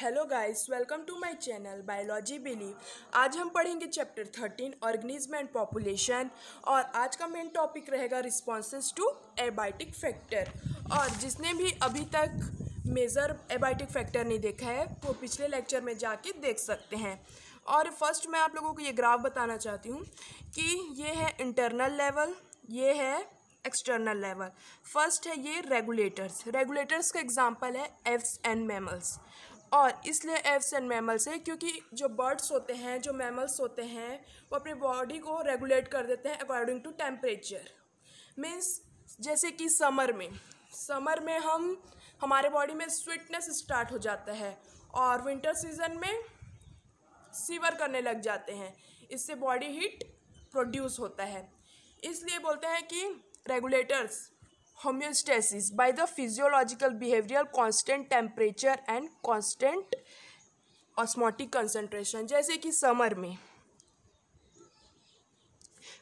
Hello guys, welcome to my channel biology believe. आज हम पढ़ेंगे चैप्टर 13 ऑर्गेनिज्म एंड पॉपुलेशन। और आज का मेन टॉपिक रहेगा रिस्पॉन्सेज टू एबायोटिक फैक्टर। और जिसने भी अभी तक मेजर एबायोटिक फैक्टर नहीं देखा है वो पिछले लेक्चर में जाके देख सकते हैं। और फर्स्ट मैं आप लोगों को ये ग्राफ बताना चाहती हूँ कि ये है इंटरनल लेवल, ये है एक्सटर्नल लेवल। फर्स्ट है ये रेगुलेटर्स का एग्जांपल है एव्स एंड मैमल्स। और इसलिए एव्स एंड मैमल्स है क्योंकि जो बर्ड्स होते हैं, जो मैमल्स होते हैं, वो अपनी बॉडी को रेगुलेट कर देते हैं अकॉर्डिंग टू टेम्परेचर। मीन्स जैसे कि समर में हमारे बॉडी में स्वीटनेस स्टार्ट हो जाता है और विंटर सीजन में सीवर करने लग जाते हैं। इससे बॉडी हीट प्रोड्यूस होता है। इसलिए बोलते हैं कि regulators homeostasis by the physiological behavioral constant temperature and constant osmotic concentration। जैसे कि समर में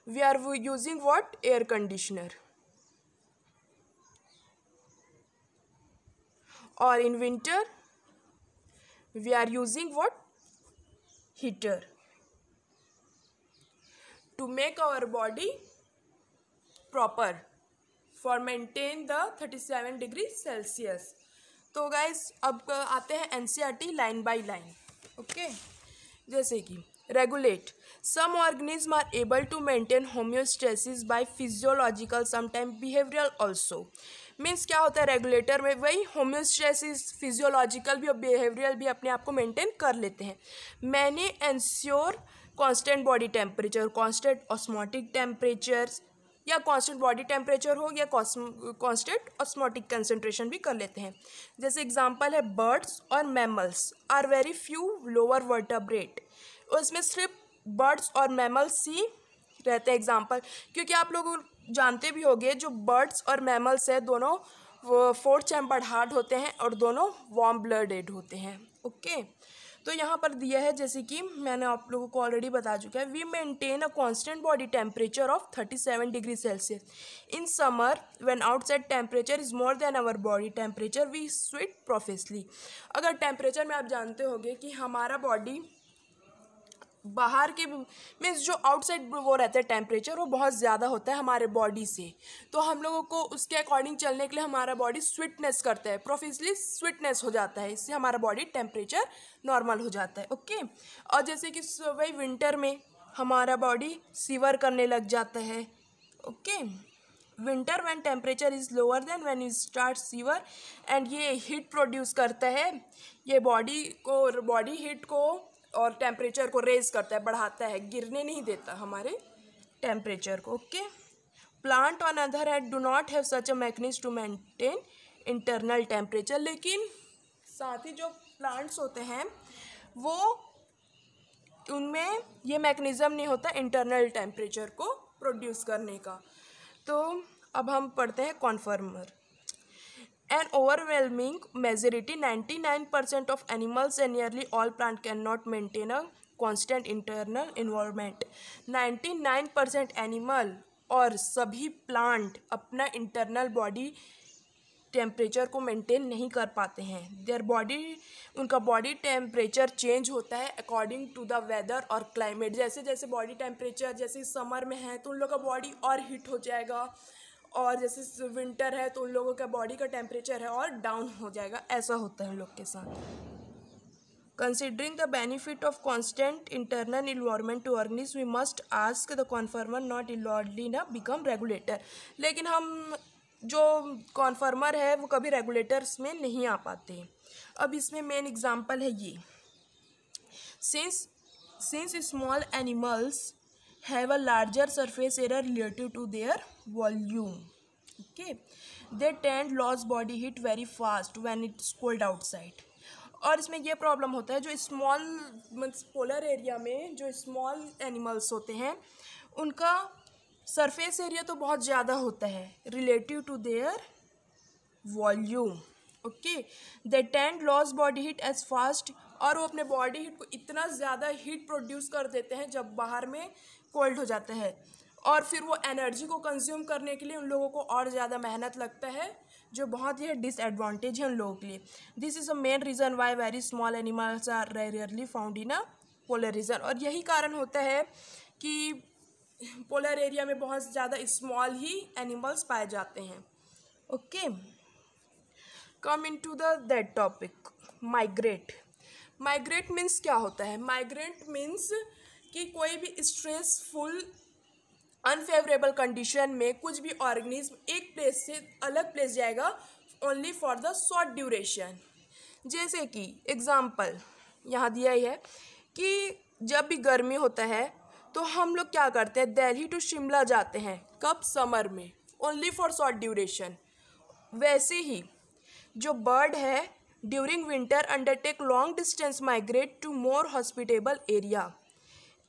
we are using what? Air conditioner, or in winter we are using what? Heater to make our body proper for maintain the 37 degree Celsius. तो guys अब आते हैं NCERT line by line. Okay, जैसे कि regulate, some organism are able to maintain homeostasis by physiological sometime behavioural also. Means क्या होता है regulator में? वही होम्योस्टेसिस, फिजियोलॉजिकल भी और बिहेवियरल भी अपने आप को मेंटेन कर लेते हैं। मैंने ensure constant body temperature, constant osmotic temperatures, या कांस्टेंट बॉडी टेम्परेचर हो या कांस्टेंट ऑस्मोटिक कंसंट्रेशन भी कर लेते हैं। जैसे एग्जांपल है बर्ड्स और mammals are very few lower vertebrate. उसमें सिर्फ बर्ड्स और मैमल्स ही रहते हैं एग्जांपल, क्योंकि आप लोग जानते भी होंगे जो बर्ड्स और मैमल्स है दोनों फोर्थ चैम्बर्ड हार्ट होते हैं और दोनों वार्म ब्लडेड होते हैं। ओके, तो यहाँ पर दिया है जैसे कि मैंने आप लोगों को ऑलरेडी बता चुका है, we maintain a constant body temperature of 37 degree Celsius in summer when outside temperature is more than our body temperature we sweat profusely. अगर टेम्परेचर में आप जानते होंगे कि हमारा बॉडी बाहर के मीन्स जो आउटसाइड वो रहता है टेम्परेचर वो बहुत ज़्यादा होता है हमारे बॉडी से, तो हम लोगों को उसके अकॉर्डिंग चलने के लिए हमारा बॉडी स्वीटनेस करता है, प्रोफेसली स्वीटनेस हो जाता है। इससे हमारा बॉडी टेम्परेचर नॉर्मल हो जाता है। ओके, और जैसे कि वही विंटर में हमारा बॉडी सीवर करने लग जाता है। Okay, winter when temperature is lower than when you start sewer and ये हीट प्रोड्यूस करता है, ये बॉडी हीट को और टेम्परेचर को रेज करता है, बढ़ाता है, गिरने नहीं देता हमारे टेम्परेचर को। Okay, plant on other hand do not have such a mechanism to maintain internal temperature. लेकिन साथ ही जो प्लांट्स होते हैं वो उनमें ये मैकेनिज्म नहीं होता इंटरनल टेम्परेचर को प्रोड्यूस करने का। तो अब हम पढ़ते हैं कॉन्फर्मर। An overwhelming majority, 99% of animals and nearly all plants cannot maintain a constant internal environment। 99% animal और सभी प्लांट अपना इंटरनल बॉडी टेम्परेचर को मेंटेन नहीं कर पाते हैं। उनका बॉडी टेम्परेचर चेंज होता है अकॉर्डिंग टू द वेदर और क्लाइमेट। जैसे जैसे बॉडी टेम्परेचर जैसे समर में है तो उन लोगों का बॉडी और हीट हो जाएगा, और जैसे विंटर है तो उन लोगों का बॉडी का टेम्परेचर है और डाउन हो जाएगा। ऐसा होता है उन लोग के साथ। Considering the benefit of constant internal environment to organism we must ask the conformer not इलॉडली ना बिकम रेगुलेटर। लेकिन हम जो कॉन्फर्मर है वो कभी रेगुलेटर्स में नहीं आ पाते। अब इसमें मेन एग्जाम्पल है ये, since small animals have a larger surface area relative to their volume. Okay, they tend lose body heat very fast when it's cold outside। और इसमें ये प्रॉब्लम होता है जो स्मॉल पोलर एरिया में जो स्मॉल एनिमल्स होते हैं उनका सरफेस एरिया तो बहुत ज़्यादा होता है relative to their volume. Okay, they tend loss body heat as fast, और वो अपने बॉडी हीट को इतना ज़्यादा हीट प्रोड्यूस कर देते हैं जब बाहर में कोल्ड हो जाता है, और फिर वो एनर्जी को कंज्यूम करने के लिए उन लोगों को और ज़्यादा मेहनत लगता है जो बहुत ही डिसएडवांटेज है उन लोगों के लिए। This is a main reason why very small animals are rarely found in a polar region. और यही कारण होता है कि पोलर एरिया में बहुत ज़्यादा स्मॉल ही एनिमल्स पाए जाते हैं। Okay, come in to that topic, migrate. Migrate means क्या होता है? माइग्रेट मीन्स कि कोई भी स्ट्रेसफुल अनफेवरेबल कंडीशन में कुछ भी ऑर्गेनिज्म एक प्लेस से अलग प्लेस जाएगा only for the short duration. जैसे कि एग्जाम्पल यहाँ दिया ही है कि जब भी गर्मी होता है तो हम लोग क्या करते हैं, दिल्ली टू शिमला जाते हैं। कब? समर में, ओनली फॉर शॉर्ट ड्यूरेशन। वैसे ही जो बर्ड है during winter undertake long distance migrate to more hospitable area.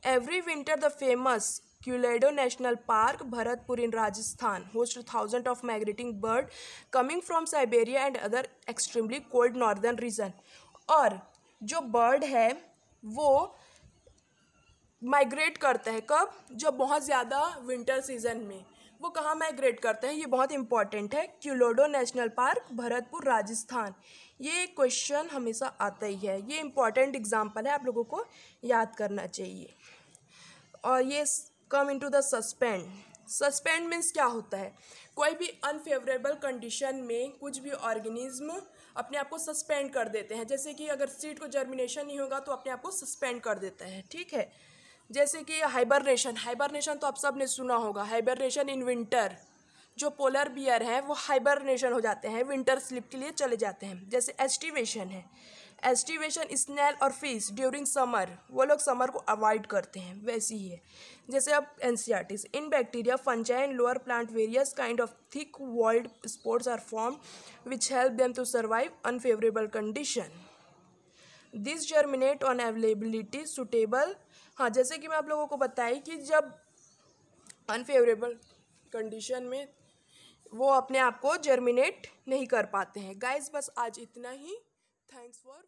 Every winter the famous Keoladeo national park Bharatpur in Rajasthan host thousand of migrating bird coming from Siberia and other extremely cold northern region. और जो bird है वो migrate करता है कब? जब बहुत ज़्यादा विंटर सीजन में। वो कहाँ माइग्रेट करते हैं? ये बहुत इंपॉर्टेंट है। क्यूलोडो नेशनल पार्क भरतपुर राजस्थान। ये क्वेश्चन हमेशा आता ही है, ये इंपॉर्टेंट एग्जाम्पल है, आप लोगों को याद करना चाहिए। और ये come into the suspend. Suspend means क्या होता है? कोई भी अनफेवरेबल कंडीशन में कुछ भी ऑर्गेनिज्म अपने आप को सस्पेंड कर देते हैं। जैसे कि अगर सीड को जर्मिनेशन नहीं होगा तो अपने आप को सस्पेंड कर देता है, ठीक है। जैसे कि हाइबरनेशन। हाइबरनेशन तो आप सब ने सुना होगा, हाइबरनेशन इन विंटर। जो पोलर बियर हैं वो हाइबरनेशन हो जाते हैं, विंटर स्लीप के लिए चले जाते हैं। जैसे एस्टिवेशन है, एस्टिवेशन स्नेल और फिश ड्यूरिंग समर, वो लोग समर को अवॉइड करते हैं, वैसी ही है। जैसे अब NCERT, in bacteria fungi and lower plant various kind of thick walled spores are form which help them to survive unfavourable condition. This germinate on availability suitable. हाँ, जैसे कि मैं आप लोगों को बताई कि जब अनफेवरेबल कंडीशन में वो अपने आप को जर्मिनेट नहीं कर पाते हैं। गाइस बस आज इतना ही। Thanks for